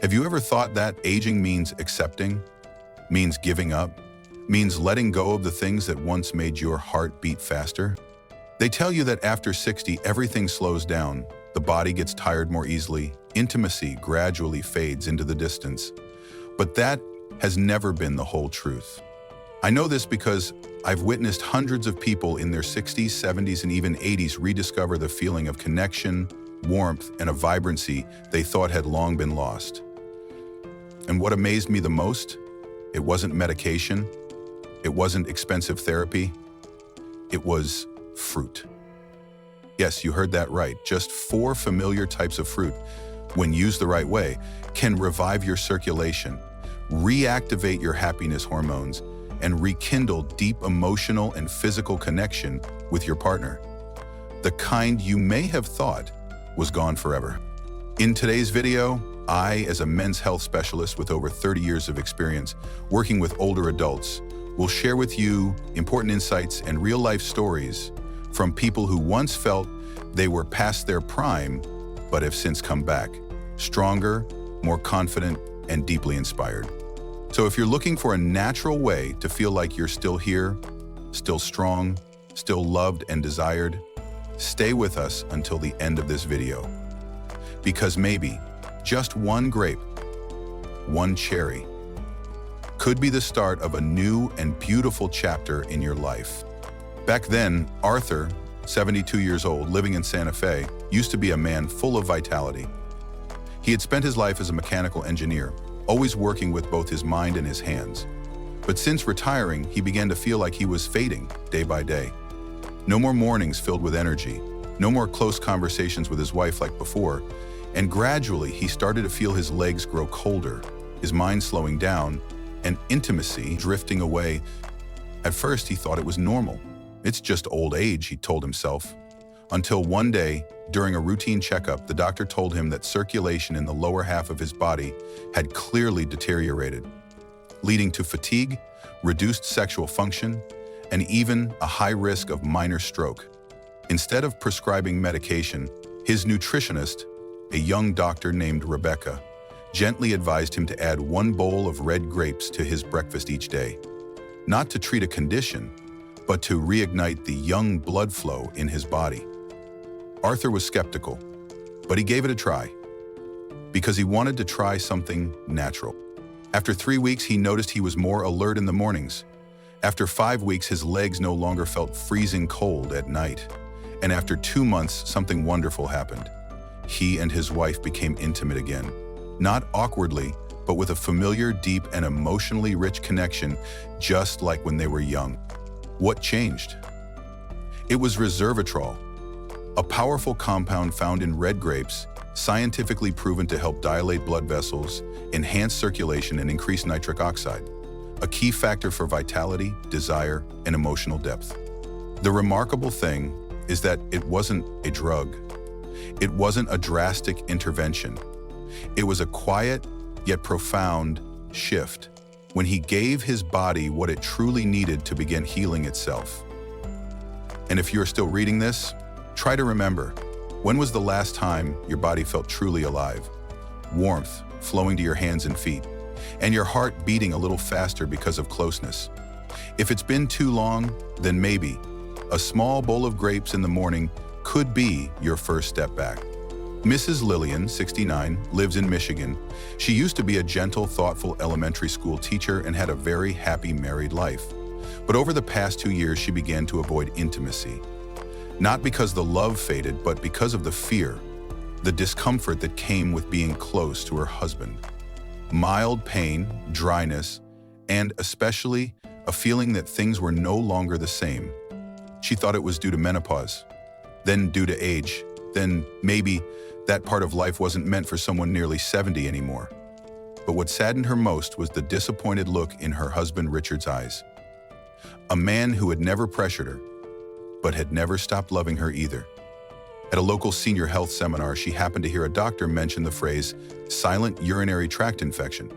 Have you ever thought that aging means accepting, means giving up, means letting go of the things that once made your heart beat faster? They tell you that after 60, everything slows down, the body gets tired more easily, intimacy gradually fades into the distance. But that has never been the whole truth. I know this because I've witnessed hundreds of people in their 60s, 70s, and even 80s rediscover the feeling of connection, warmth, and a vibrancy they thought had long been lost. And what amazed me the most? It wasn't medication. It wasn't expensive therapy. It was fruit. Yes, you heard that right. Just 4 familiar types of fruit, when used the right way, can revive your circulation, reactivate your happiness hormones, and rekindle deep emotional and physical connection with your partner. The kind you may have thought was gone forever. In today's video, I, as a men's health specialist with over 30 years of experience working with older adults, will share with you important insights and real-life stories from people who once felt they were past their prime, but have since come back, stronger, more confident, and deeply inspired. So if you're looking for a natural way to feel like you're still here, still strong, still loved and desired, stay with us until the end of this video. Because maybe just one grape, one cherry, could be the start of a new and beautiful chapter in your life. Back then, Arthur, 72 years old, living in Santa Fe, used to be a man full of vitality. He had spent his life as a mechanical engineer, always working with both his mind and his hands. But since retiring, he began to feel like he was fading day by day. No more mornings filled with energy, no more close conversations with his wife like before, and gradually he started to feel his legs grow colder, his mind slowing down, and intimacy drifting away. At first, he thought it was normal. It's just old age, he told himself. Until one day, during a routine checkup, the doctor told him that circulation in the lower half of his body had clearly deteriorated, leading to fatigue, reduced sexual function, and even a high risk of minor stroke. Instead of prescribing medication, his nutritionist, a young doctor named Rebecca, gently advised him to add 1 bowl of red grapes to his breakfast each day, not to treat a condition, but to reignite the young blood flow in his body. Arthur was skeptical, but he gave it a try because he wanted to try something natural. After 3 weeks, he noticed he was more alert in the mornings. After 5 weeks, his legs no longer felt freezing cold at night. And after 2 months, something wonderful happened. He and his wife became intimate again, not awkwardly, but with a familiar, deep, and emotionally rich connection, just like when they were young. What changed? It was resveratrol, a powerful compound found in red grapes, scientifically proven to help dilate blood vessels, enhance circulation, and increase nitric oxide, a key factor for vitality, desire, and emotional depth. The remarkable thing is that it wasn't a drug. It wasn't a drastic intervention. It was a quiet, yet profound shift when he gave his body what it truly needed to begin healing itself. And if you're still reading this, try to remember, when was the last time your body felt truly alive? Warmth flowing to your hands and feet, and your heart beating a little faster because of closeness. If it's been too long, then maybe a small bowl of grapes in the morning could be your first step back. Mrs. Lillian, 69, lives in Michigan. She used to be a gentle, thoughtful elementary school teacher and had a very happy married life. But over the past 2 years, she began to avoid intimacy. Not because the love faded, but because of the fear, the discomfort that came with being close to her husband. Mild pain, dryness, and especially a feeling that things were no longer the same. She thought it was due to menopause, then due to age, then maybe that part of life wasn't meant for someone nearly 70 anymore. But what saddened her most was the disappointed look in her husband Richard's eyes. A man who had never pressured her, but had never stopped loving her either. At a local senior health seminar, she happened to hear a doctor mention the phrase silent urinary tract infection,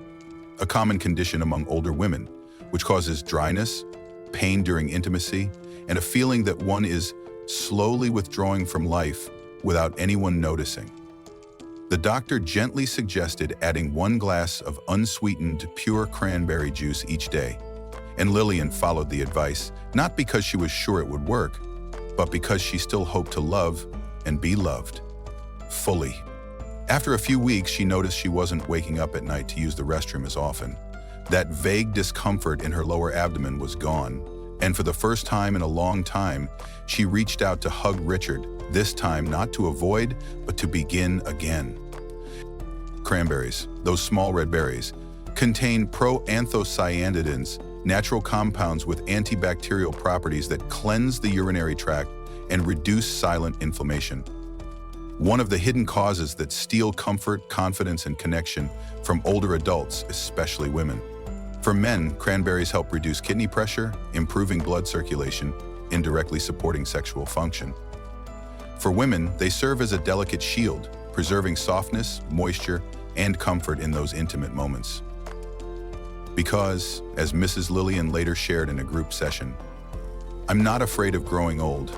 a common condition among older women, which causes dryness, pain during intimacy, and a feeling that one is slowly withdrawing from life without anyone noticing. The doctor gently suggested adding 1 glass of unsweetened, pure cranberry juice each day. And Lillian followed the advice, not because she was sure it would work, but because she still hoped to love and be loved fully. After a few weeks, she noticed she wasn't waking up at night to use the restroom as often. That vague discomfort in her lower abdomen was gone, and for the first time in a long time, she reached out to hug Richard, this time not to avoid, but to begin again. Cranberries, those small red berries, contain proanthocyanidins, natural compounds with antibacterial properties that cleanse the urinary tract and reduce silent inflammation. One of the hidden causes that steal comfort, confidence, and connection from older adults, especially women. For men, cranberries help reduce kidney pressure, improving blood circulation, indirectly supporting sexual function. For women, they serve as a delicate shield, preserving softness, moisture, and comfort in those intimate moments. Because, as Mrs. Lillian later shared in a group session, "I'm not afraid of growing old.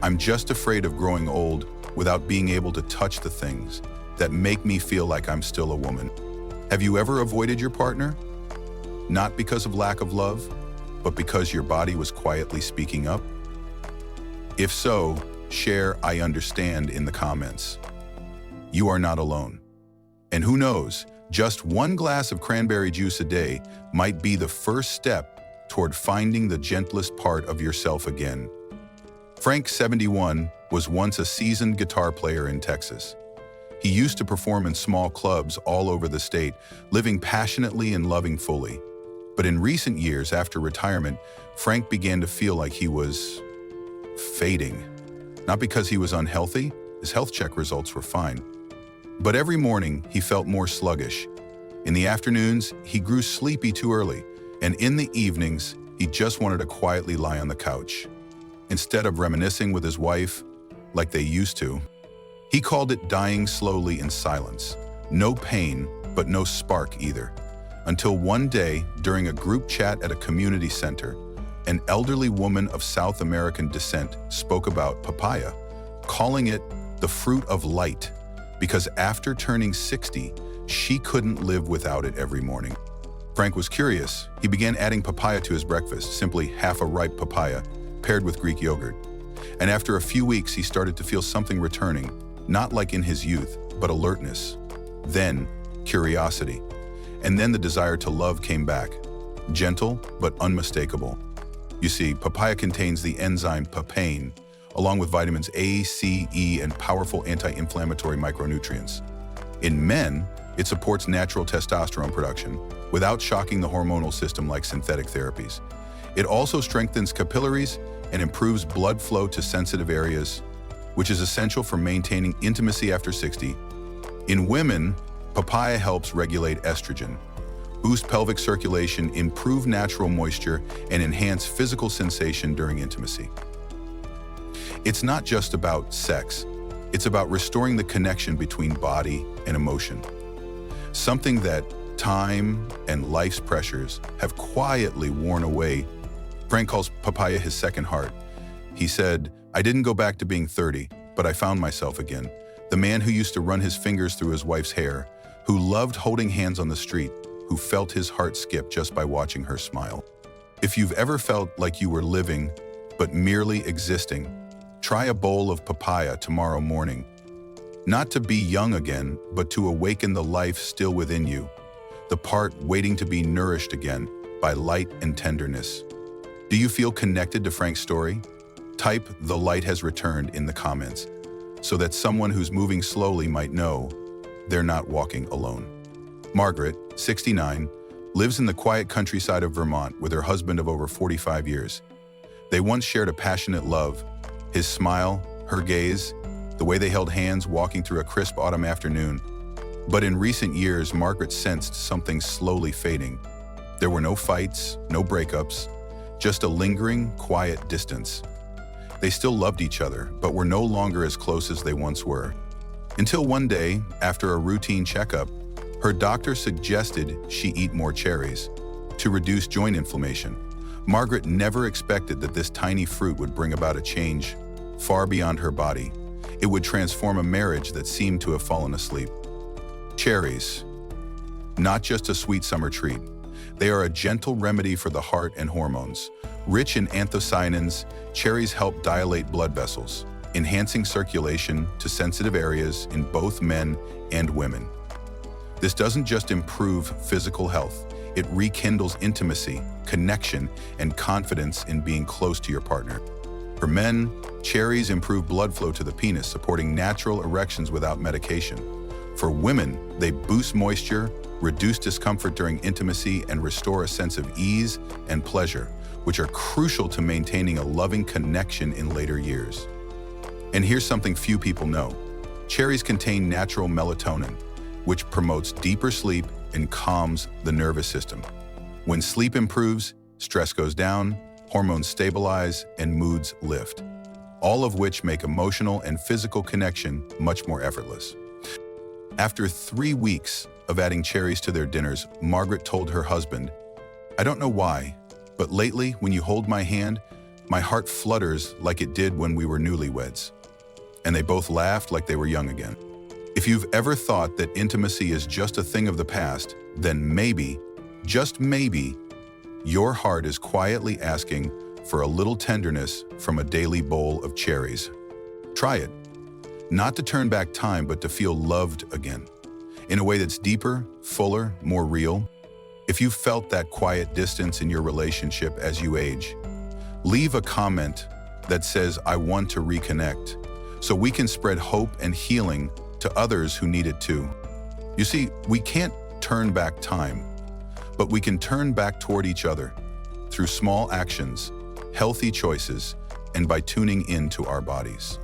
I'm just afraid of growing old without being able to touch the things that make me feel like I'm still a woman." Have you ever avoided your partner? Not because of lack of love, but because your body was quietly speaking up? If so, share "I understand" in the comments. You are not alone. And who knows, just 1 glass of cranberry juice a day might be the first step toward finding the gentlest part of yourself again. Frank, 71, was once a seasoned guitar player in Texas. He used to perform in small clubs all over the state, living passionately and loving fully. But in recent years, after retirement, Frank began to feel like he was fading. Not because he was unhealthy, his health check results were fine. But every morning, he felt more sluggish. In the afternoons, he grew sleepy too early, and in the evenings, he just wanted to quietly lie on the couch. Instead of reminiscing with his wife, like they used to, he called it dying slowly in silence. No pain, but no spark either. Until one day, during a group chat at a community center, an elderly woman of South American descent spoke about papaya, calling it the fruit of light, because after turning 60, she couldn't live without it every morning. Frank was curious. He began adding papaya to his breakfast, simply half a ripe papaya, paired with Greek yogurt. And after a few weeks, he started to feel something returning, not like in his youth, but alertness. Then, curiosity. And then the desire to love came back, gentle but unmistakable. You see, papaya contains the enzyme papain, along with vitamins A, C, E, and powerful anti-inflammatory micronutrients. In men, it supports natural testosterone production without shocking the hormonal system like synthetic therapies. It also strengthens capillaries and improves blood flow to sensitive areas, which is essential for maintaining intimacy after 60. In women, papaya helps regulate estrogen, boost pelvic circulation, improve natural moisture, and enhance physical sensation during intimacy. It's not just about sex. It's about restoring the connection between body and emotion. Something that time and life's pressures have quietly worn away. Frank calls papaya his second heart. He said, "I didn't go back to being 30, but I found myself again. The man who used to run his fingers through his wife's hair, who loved holding hands on the street, who felt his heart skip just by watching her smile." If you've ever felt like you were living, but merely existing, try a bowl of papaya tomorrow morning. Not to be young again, but to awaken the life still within you, the part waiting to be nourished again by light and tenderness. Do you feel connected to Frank's story? Type "The light has returned" in the comments, so that someone who's moving slowly might know they're not walking alone. Margaret, 69, lives in the quiet countryside of Vermont with her husband of over 45 years. They once shared a passionate love. His smile, her gaze, the way they held hands walking through a crisp autumn afternoon. But in recent years, Margaret sensed something slowly fading. There were no fights, no breakups, just a lingering, quiet distance. They still loved each other, but were no longer as close as they once were. Until one day, after a routine checkup, her doctor suggested she eat more cherries to reduce joint inflammation. Margaret never expected that this tiny fruit would bring about a change far beyond her body. It would transform a marriage that seemed to have fallen asleep. Cherries. Not just a sweet summer treat. They are a gentle remedy for the heart and hormones. Rich in anthocyanins, cherries help dilate blood vessels, enhancing circulation to sensitive areas in both men and women. This doesn't just improve physical health, it rekindles intimacy, connection, and confidence in being close to your partner. For men, cherries improve blood flow to the penis, supporting natural erections without medication. For women, they boost moisture, reduce discomfort during intimacy, and restore a sense of ease and pleasure, which are crucial to maintaining a loving connection in later years. And here's something few people know. Cherries contain natural melatonin, which promotes deeper sleep and calms the nervous system. When sleep improves, stress goes down, hormones stabilize, and moods lift, all of which make emotional and physical connection much more effortless. After 3 weeks of adding cherries to their dinners, Margaret told her husband, "I don't know why, but lately when you hold my hand, my heart flutters like it did when we were newlyweds." And they both laughed like they were young again. If you've ever thought that intimacy is just a thing of the past, then maybe, just maybe, your heart is quietly asking for a little tenderness from a daily bowl of cherries. Try it. Not to turn back time, but to feel loved again, in a way that's deeper, fuller, more real. If you've felt that quiet distance in your relationship as you age, leave a comment that says, "I want to reconnect," so we can spread hope and healing to others who need it too. You see, we can't turn back time, but we can turn back toward each other through small actions, healthy choices, and by tuning into our bodies.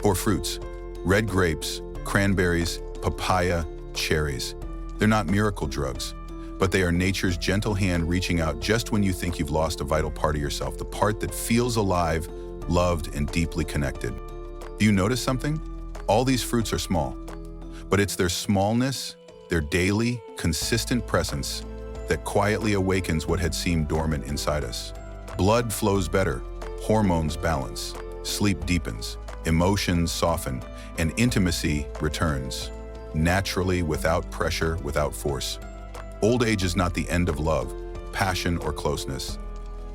For fruits, red grapes, cranberries, papaya, cherries. They're not miracle drugs, but they are nature's gentle hand reaching out just when you think you've lost a vital part of yourself, the part that feels alive, loved, and deeply connected. Do you notice something? All these fruits are small, but it's their smallness, their daily, consistent presence that quietly awakens what had seemed dormant inside us. Blood flows better, hormones balance, sleep deepens, emotions soften, and intimacy returns, naturally, without pressure, without force. Old age is not the end of love, passion, or closeness.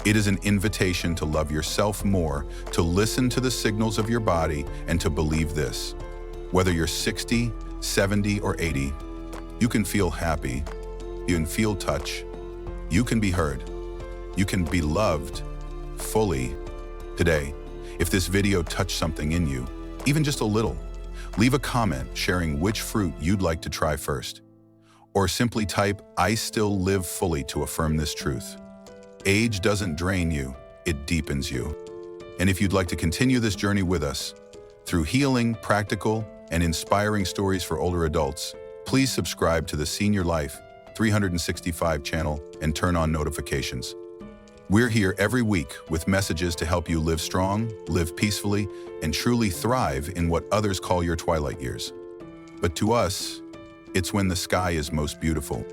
It is an invitation to love yourself more, to listen to the signals of your body, and to believe this. Whether you're 60, 70, or 80, you can feel happy, you can feel touch, you can be heard, you can be loved fully today. If this video touched something in you, even just a little, leave a comment sharing which fruit you'd like to try first. Or simply type, "I still live fully," to affirm this truth. Age doesn't drain you, it deepens you. And if you'd like to continue this journey with us, through healing, practical, and inspiring stories for older adults, please subscribe to the Senior Life 365 channel and turn on notifications. We're here every week with messages to help you live strong, live peacefully, and truly thrive in what others call your twilight years. But to us, it's when the sky is most beautiful.